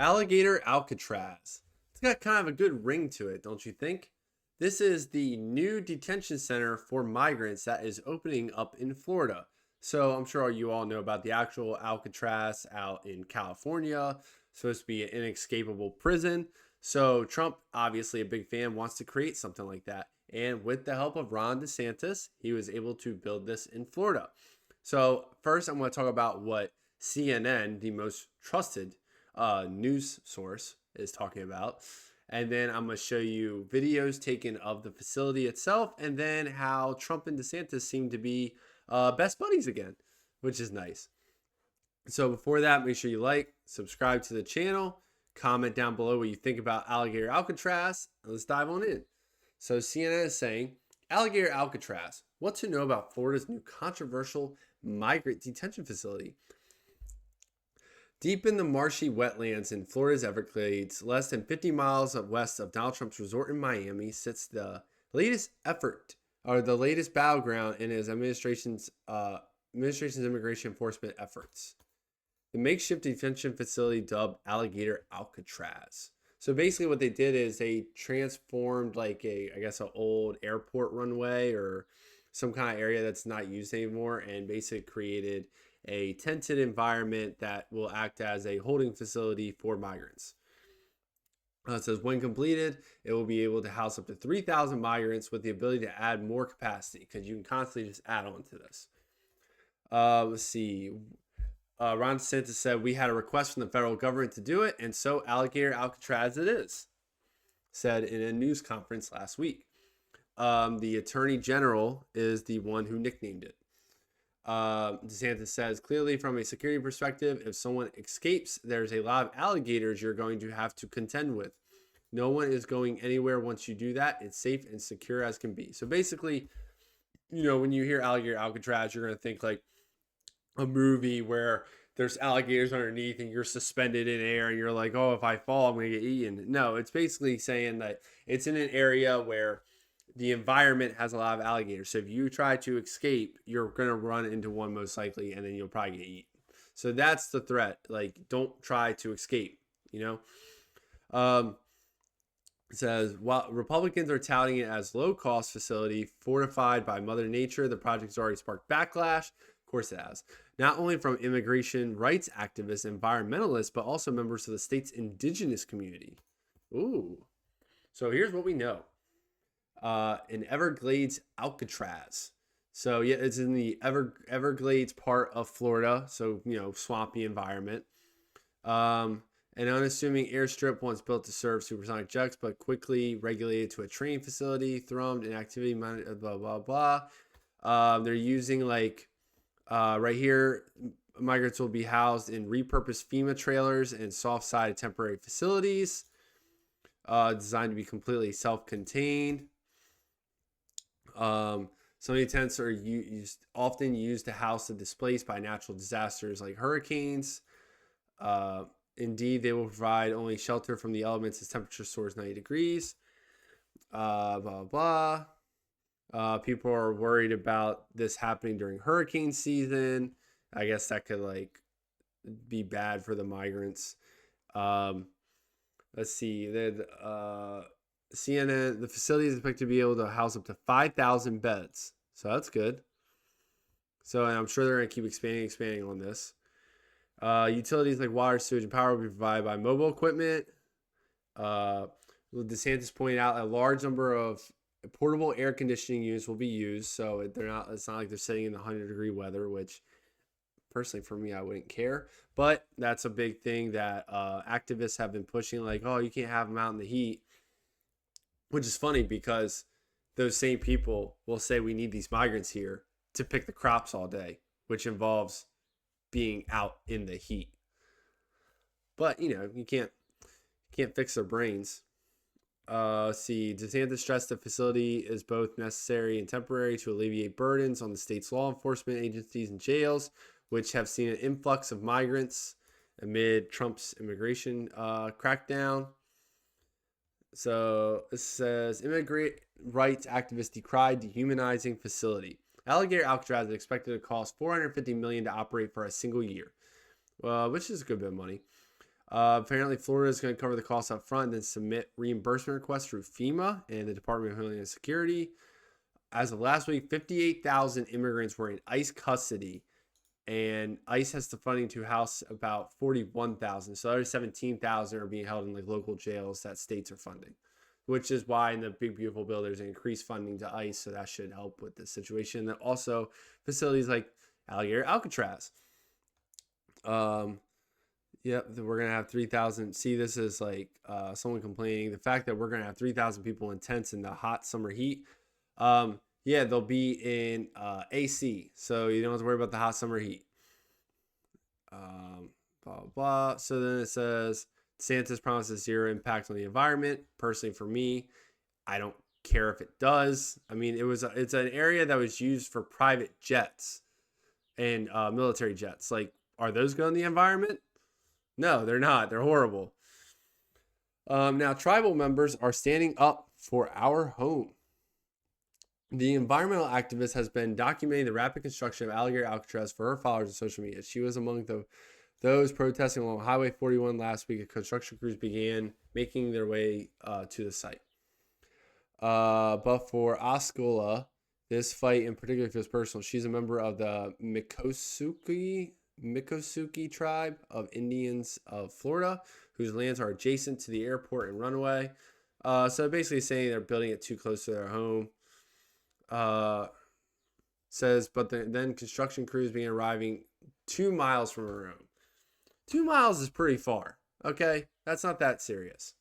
Alligator Alcatraz. It's got kind of a good ring to it, don't you think? This is the new detention center for migrants that is opening up in Florida. So I'm sure you all know about the actual Alcatraz out in California. Supposed to be an inescapable prison. So Trump, obviously a big fan, wants to create something like that. And with the help of Ron DeSantis, he was able to build this in Florida. So first, I'm going to talk about what CNN, the most trusted news source, is talking about. And then I'm going to show you videos taken of the facility itself, and then how Trump and DeSantis seem to be best buddies again, which is nice. So before that, make sure you like, subscribe to the channel, comment down below what you think about Alligator Alcatraz, and let's dive on in. So CNN is saying, Alligator Alcatraz, what to know about Florida's new controversial migrant detention facility. Deep in the marshy wetlands in Florida's Everglades, less than 50 miles west of Donald Trump's resort in Miami, sits the latest battleground in his administration's immigration enforcement efforts. The makeshift detention facility dubbed Alligator Alcatraz. So basically what they did is they transformed an old airport runway or some kind of area that's not used anymore and basically created a tented environment that will act as a holding facility for migrants. It says when completed, it will be able to house up to 3,000 migrants with the ability to add more capacity because you can constantly just add on to this. Let's see. Ron DeSantis said, we had a request from the federal government to do it, and so Alligator Alcatraz it is, said in a news conference last week. The attorney general is the one who nicknamed it. DeSantis says, clearly from a security perspective, if someone escapes, there's a lot of alligators you're going to have to contend with. No one is going anywhere once you do that. It's safe and secure as can be. So basically, when you hear Alligator Alcatraz, you're going to think like a movie where there's alligators underneath and you're suspended in air and you're like, oh, if I fall, I'm going to get eaten. No, it's basically saying that it's in an area where the environment has a lot of alligators. So if you try to escape, you're going to run into one most likely, and then you'll probably get eaten. So that's the threat. Like, don't try to escape, It says, while Republicans are touting it as low-cost facility fortified by Mother Nature, the project has already sparked backlash. Of course it has. Not only from immigration rights activists and environmentalists, but also members of the state's indigenous community. Ooh. So here's what we know. In Everglades Alcatraz. So yeah, it's in the Everglades part of Florida. So, swampy environment. An unassuming airstrip once built to serve supersonic jets, but quickly regulated to a training facility, thrummed in activity, blah, blah, blah. They're using right here, migrants will be housed in repurposed FEMA trailers and soft-sided temporary facilities designed to be completely self-contained. Some of the tents are often used to house the displaced by natural disasters like hurricanes. Indeed, they will provide only shelter from the elements as temperature soars 90 degrees. Blah, blah. People are worried about this happening during hurricane season. I guess that could be bad for the migrants. Let's see. CNN, the facility is expected to be able to house up to 5,000 beds. So that's good. So and I'm sure they're going to keep expanding on this. Utilities like water, sewage, and power will be provided by mobile equipment. DeSantis pointed out a large number of portable air conditioning units will be used. So it's not like they're sitting in the 100-degree weather, which personally for me, I wouldn't care. But that's a big thing that activists have been pushing, like, oh, you can't have them out in the heat. Which is funny because those same people will say we need these migrants here to pick the crops all day, which involves being out in the heat. But, you can't fix their brains. See, DeSantis stressed the facility is both necessary and temporary to alleviate burdens on the state's law enforcement agencies and jails, which have seen an influx of migrants amid Trump's immigration crackdown. So it says, immigrant rights activists decried dehumanizing facility. Alligator Alcatraz is expected to cost $450 million to operate for a single year, which is a good bit of money. Apparently, Florida is going to cover the costs up front and then submit reimbursement requests through FEMA and the Department of Homeland Security. As of last week, 58,000 immigrants were in ICE custody, and ICE has the funding to house about 41,000. So other 17,000 are being held in like local jails that states are funding, which is why in the Big Beautiful Bill there's increased funding to ICE, so that should help with this situation. And also facilities like Alligator Alcatraz. Yep, we're gonna have 3,000. See, this is like someone complaining the fact that we're gonna have 3,000 people in tents in the hot summer heat. Yeah, they'll be in AC, so you don't have to worry about the hot summer heat. Blah, blah, blah. So then it says DeSantis promises zero impact on the environment. Personally, for me, I don't care if it does. I mean, it's an area that was used for private jets and military jets. Like, are those good on the environment? No, they're not. They're horrible. Now, tribal members are standing up for our home. The environmental activist has been documenting the rapid construction of Alligator Alcatraz for her followers on social media. She was among those protesting along Highway 41 last week as construction crews began making their way to the site. But for Osceola, this fight in particular feels personal. She's a member of the Miccosukee tribe of Indians of Florida, whose lands are adjacent to the airport and runway. So basically saying they're building it too close to their home. Says, but then construction crews began arriving 2 miles from her home. 2 miles is pretty far. Okay, that's not that serious.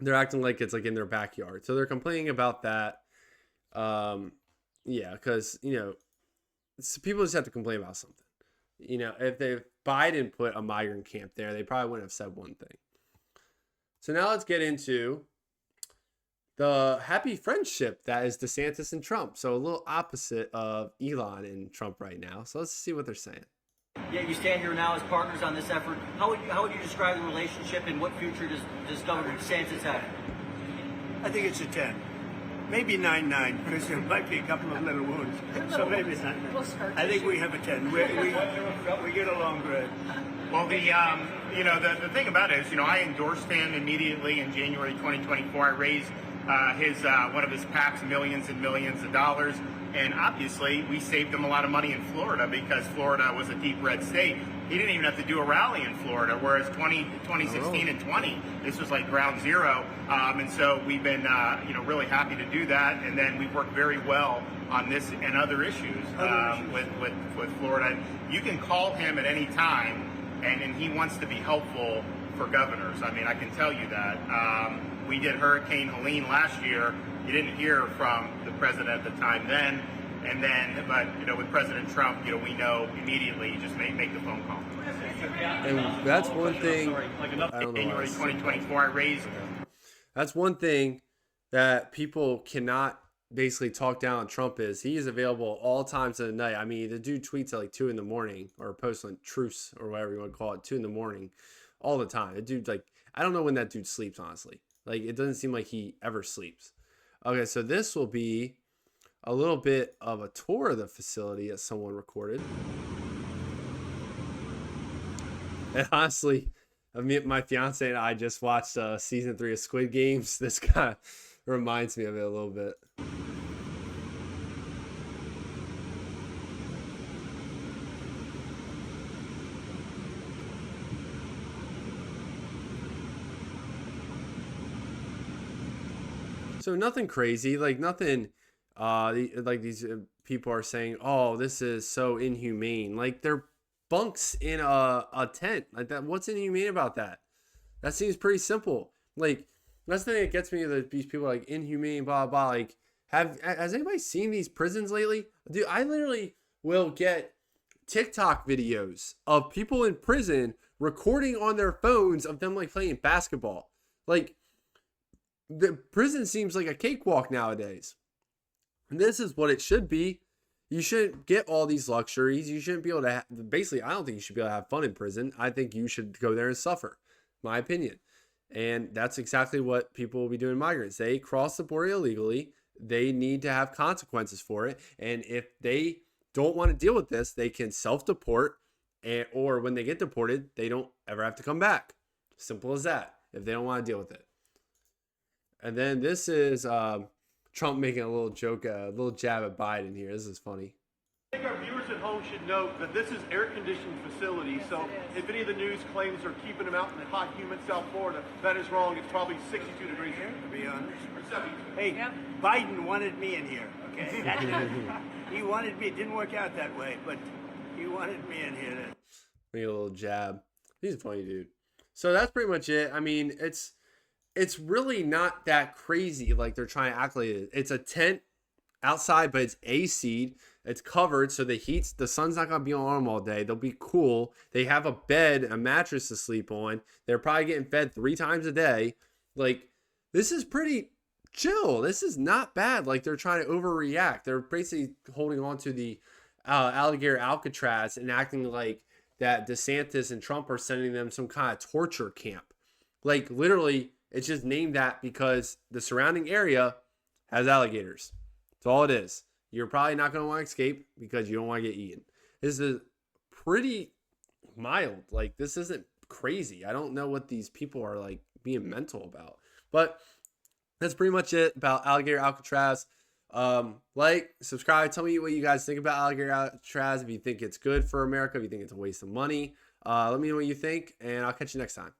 They're acting like it's like in their backyard, so they're complaining about that. Yeah, because people just have to complain about something. If Biden put a migrant camp there, they probably wouldn't have said one thing. So now let's get into the happy friendship that is DeSantis and Trump. So a little opposite of Elon and Trump right now. So let's see what they're saying. Yeah, you stand here now as partners on this effort. How would you describe the relationship, and what future does Governor DeSantis have? I think it's a 10. Maybe 9-9, because there might be a couple of little wounds. So maybe it's 9-9. I think we have a 10. We get along good. Well, the thing about it is, I endorsed him immediately in January 2024. I raised one of his PACs millions and millions of dollars. And obviously, we saved him a lot of money in Florida because Florida was a deep red state. He didn't even have to do a rally in Florida, whereas 2016 and 20, this was like ground zero. And so we've been, really happy to do that. And then we've worked very well on this and other issues with Florida. You can call him at any time, and he wants to be helpful for governors. I mean, I can tell you that. We did Hurricane Helene last year. You didn't hear from the president at the time then, but with President Trump, we know immediately. You just make the phone call. And that's one thing. January 2024, I raised. That's one thing that people cannot basically talk down on Trump is he is available all times of the night. I mean, the dude tweets at like 2 a.m. or posts on Truce or whatever you want to call it, 2 a.m. all the time. The dude, like, I don't know when that dude sleeps, honestly. Like, it doesn't seem like he ever sleeps. Okay, so this will be a little bit of a tour of the facility as someone recorded. And honestly, my fiance and I just watched season 3 of Squid Games. This kind of reminds me of it a little bit. So nothing crazy, like nothing, like these people are saying, oh, this is so inhumane. Like they're bunks in a tent like that. What's inhumane about that? That seems pretty simple. Like that's the thing that gets me that these people are like inhumane, blah, blah. Like has anybody seen these prisons lately? Dude, I literally will get TikTok videos of people in prison recording on their phones of them like playing basketball. Like, the prison seems like a cakewalk nowadays. And this is what it should be. You shouldn't get all these luxuries. You shouldn't be able to basically, I don't think you should be able to have fun in prison. I think you should go there and suffer, my opinion. And that's exactly what people will be doing, migrants. They cross the border illegally. They need to have consequences for it. And if they don't want to deal with this, they can self-deport or when they get deported, they don't ever have to come back. Simple as that, if they don't want to deal with it. And then this is Trump making a little joke, a little jab at Biden here. This is funny. I think our viewers at home should note that this is air-conditioned facility, so if any of the news claims are keeping them out in the hot, humid South Florida, that is wrong. It's probably 62 degrees here, to be honest. Hey, Biden wanted me in here, okay? He wanted me. It didn't work out that way, but he wanted me in here. Make a little jab. He's a funny dude. So that's pretty much it. I mean, it's really not that crazy like they're trying to act like it. It's a tent outside, but it's AC'd. It's covered, so the sun's not gonna be on them all day. They'll be cool. They have a bed, a mattress to sleep on. They're probably getting fed 3 times a day. Like, this is pretty chill. This is not bad. Like, they're trying to overreact. They're basically holding on to the Alligator Alcatraz and acting like that DeSantis and Trump are sending them some kind of torture camp. Like, literally, it's just named that because the surrounding area has alligators. That's all it is. You're probably not going to want to escape because you don't want to get eaten. This is pretty mild. Like, this isn't crazy. I don't know what these people are, like, being mental about. But that's pretty much it about Alligator Alcatraz. Like, subscribe. Tell me what you guys think about Alligator Alcatraz. If you think it's good for America, if you think it's a waste of money. Let me know what you think, and I'll catch you next time.